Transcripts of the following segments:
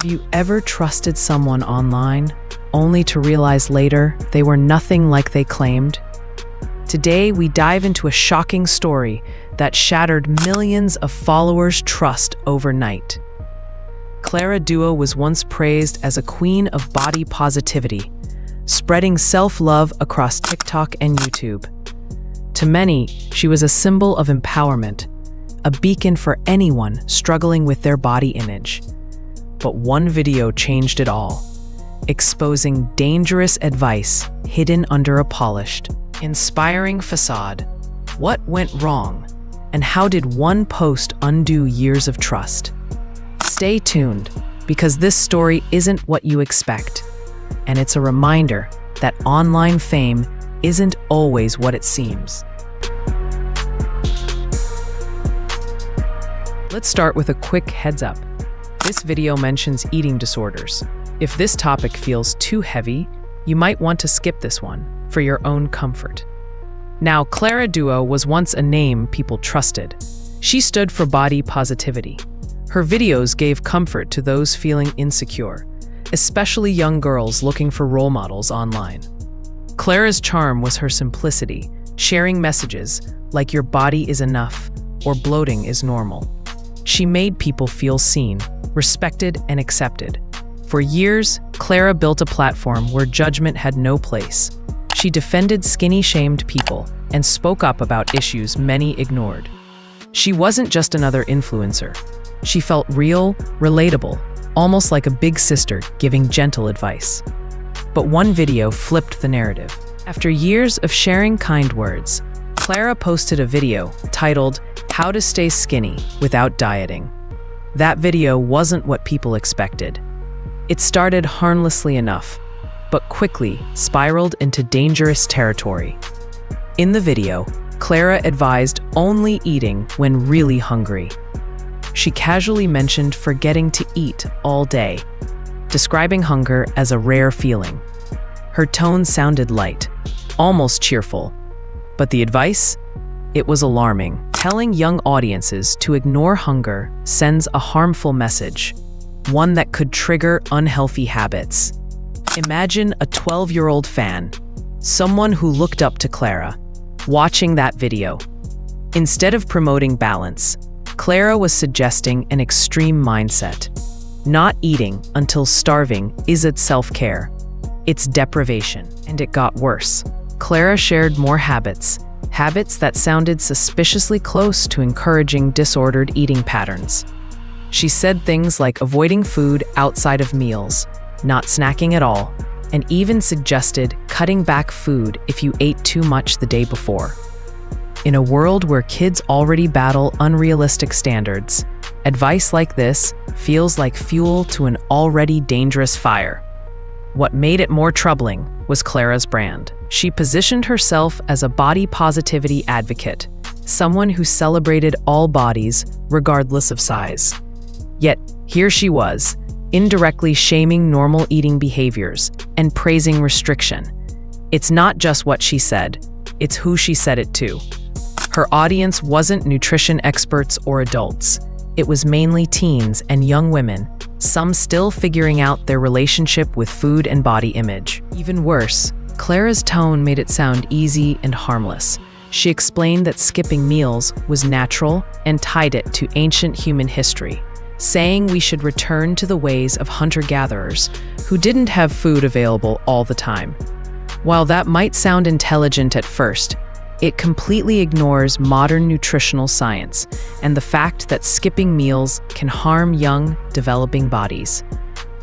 Have you ever trusted someone online, only to realize later they were nothing like they claimed? Today, we dive into a shocking story that shattered millions of followers' trust overnight. Clara Dao was once praised as a queen of body positivity, spreading self-love across TikTok and YouTube. To many, she was a symbol of empowerment, a beacon for anyone struggling with their body image. But one video changed it all, exposing dangerous advice hidden under a polished, inspiring facade. What went wrong, and how did one post undo years of trust? Stay tuned, because this story isn't what you expect, and it's a reminder that online fame isn't always what it seems. Let's start with a quick heads up. This video mentions eating disorders. If this topic feels too heavy, you might want to skip this one for your own comfort. Now, Clara Dao was once a name people trusted. She stood for body positivity. Her videos gave comfort to those feeling insecure, especially young girls looking for role models online. Clara's charm was her simplicity, sharing messages like your body is enough or bloating is normal. She made people feel seen, respected, and accepted. For years, Clara built a platform where judgment had no place. She defended skinny-shamed people and spoke up about issues many ignored. She wasn't just another influencer. She felt real, relatable, almost like a big sister giving gentle advice. But one video flipped the narrative. After years of sharing kind words, Clara posted a video titled, "How to Stay Skinny Without Dieting." That video wasn't what people expected. It started harmlessly enough, but quickly spiraled into dangerous territory. In the video, Clara advised only eating when really hungry. She casually mentioned forgetting to eat all day, describing hunger as a rare feeling. Her tone sounded light, almost cheerful. But the advice? It was alarming. Telling young audiences to ignore hunger sends a harmful message, one that could trigger unhealthy habits. Imagine a 12-year-old fan, someone who looked up to Clara, watching that video. Instead of promoting balance, Clara was suggesting an extreme mindset. Not eating until starving isn't self-care. It's deprivation. And it got worse. Clara shared more habits that sounded suspiciously close to encouraging disordered eating patterns. She said things like avoiding food outside of meals, not snacking at all, and even suggested cutting back food if you ate too much the day before. In a world where kids already battle unrealistic standards, advice like this feels like fuel to an already dangerous fire. What made it more troubling was Clara's brand. She positioned herself as a body positivity advocate, someone who celebrated all bodies, regardless of size. Yet, here she was, indirectly shaming normal eating behaviors and praising restriction. It's not just what she said, it's who she said it to. Her audience wasn't nutrition experts or adults. It was mainly teens and young women, some still figuring out their relationship with food and body image. Even worse, Clara's tone made it sound easy and harmless. She explained that skipping meals was natural and tied it to ancient human history, saying we should return to the ways of hunter-gatherers who didn't have food available all the time. While that might sound intelligent at first, it completely ignores modern nutritional science and the fact that skipping meals can harm young, developing bodies.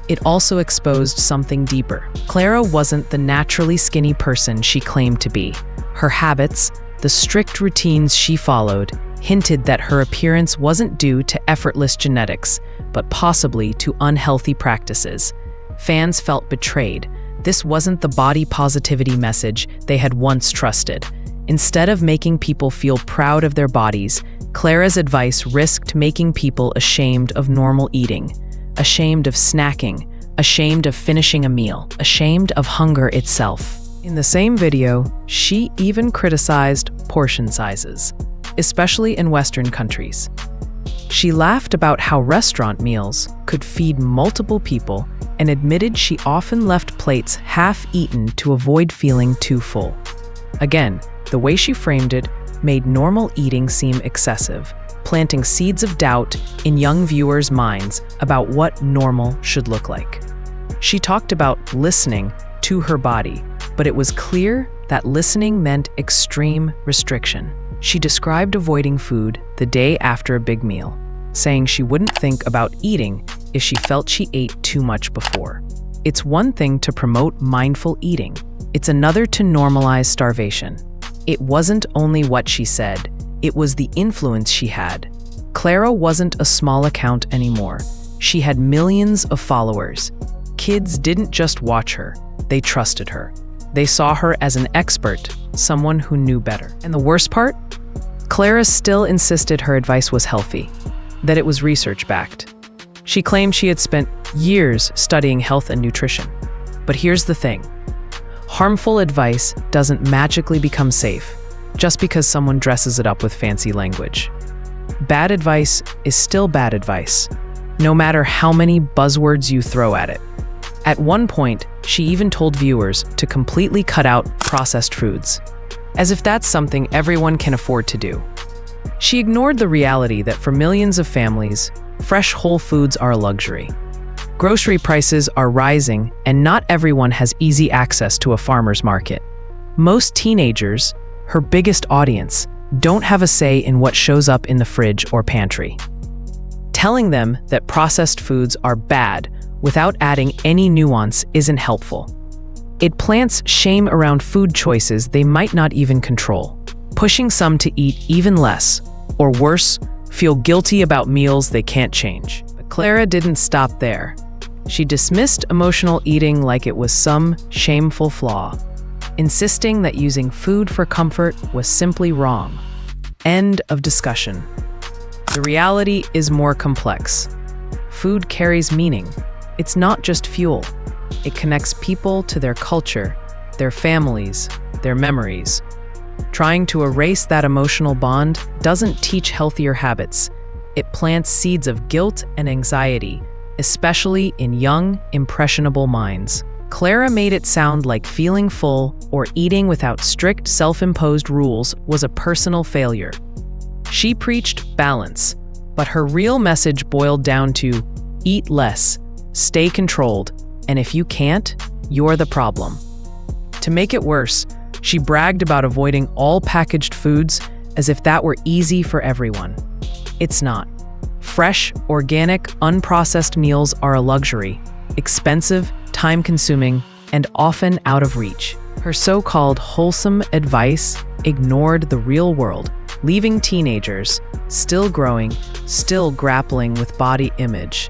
It also exposed something deeper. Clara wasn't the naturally skinny person she claimed to be. Her habits, the strict routines she followed, hinted that her appearance wasn't due to effortless genetics, but possibly to unhealthy practices. Fans felt betrayed. This wasn't the body positivity message they had once trusted. Instead of making people feel proud of their bodies, Clara's advice risked making people ashamed of normal eating, ashamed of snacking, ashamed of finishing a meal, ashamed of hunger itself. In the same video, she even criticized portion sizes, especially in Western countries. She laughed about how restaurant meals could feed multiple people and admitted she often left plates half-eaten to avoid feeling too full. Again, the way she framed it made normal eating seem excessive, planting seeds of doubt in young viewers' minds about what normal should look like. She talked about listening to her body, but it was clear that listening meant extreme restriction. She described avoiding food the day after a big meal, saying she wouldn't think about eating if she felt she ate too much before. It's one thing to promote mindful eating. It's another to normalize starvation. It wasn't only what she said, it was the influence she had. Clara wasn't a small account anymore. She had millions of followers. Kids didn't just watch her, they trusted her. They saw her as an expert, someone who knew better. And the worst part? Clara still insisted her advice was healthy, that it was research-backed. She claimed she had spent years studying health and nutrition. But here's the thing. Harmful advice doesn't magically become safe just because someone dresses it up with fancy language. Bad advice is still bad advice, no matter how many buzzwords you throw at it. At one point, she even told viewers to completely cut out processed foods, as if that's something everyone can afford to do. She ignored the reality that for millions of families, fresh whole foods are a luxury. Grocery prices are rising, and not everyone has easy access to a farmer's market. Most teenagers, her biggest audience, don't have a say in what shows up in the fridge or pantry. Telling them that processed foods are bad without adding any nuance isn't helpful. It plants shame around food choices they might not even control, pushing some to eat even less, or worse, feel guilty about meals they can't change. But Clara didn't stop there. She dismissed emotional eating like it was some shameful flaw, insisting that using food for comfort was simply wrong. End of discussion. The reality is more complex. Food carries meaning. It's not just fuel. It connects people to their culture, their families, their memories. Trying to erase that emotional bond doesn't teach healthier habits. It plants seeds of guilt and anxiety, especially in young, impressionable minds. Clara made it sound like feeling full or eating without strict self-imposed rules was a personal failure. She preached balance, but her real message boiled down to eat less, stay controlled, and if you can't, you're the problem. To make it worse, she bragged about avoiding all packaged foods as if that were easy for everyone. It's not. Fresh, organic, unprocessed meals are a luxury, expensive, time-consuming, and often out of reach. Her so-called wholesome advice ignored the real world, leaving teenagers, still growing, still grappling with body image,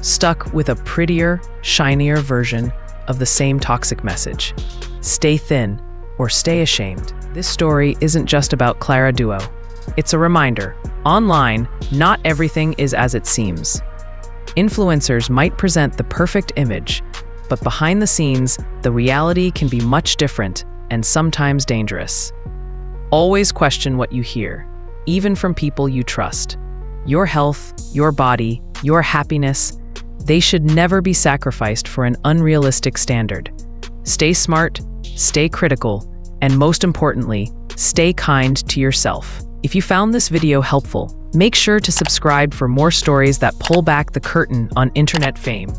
stuck with a prettier, shinier version of the same toxic message. Stay thin or stay ashamed. This story isn't just about Clara Dao. It's a reminder, online, not everything is as it seems. Influencers might present the perfect image, but behind the scenes, the reality can be much different and sometimes dangerous. Always question what you hear, even from people you trust. Your health, your body, your happiness, they should never be sacrificed for an unrealistic standard. Stay smart, stay critical, and most importantly, stay kind to yourself. If you found this video helpful, make sure to subscribe for more stories that pull back the curtain on internet fame.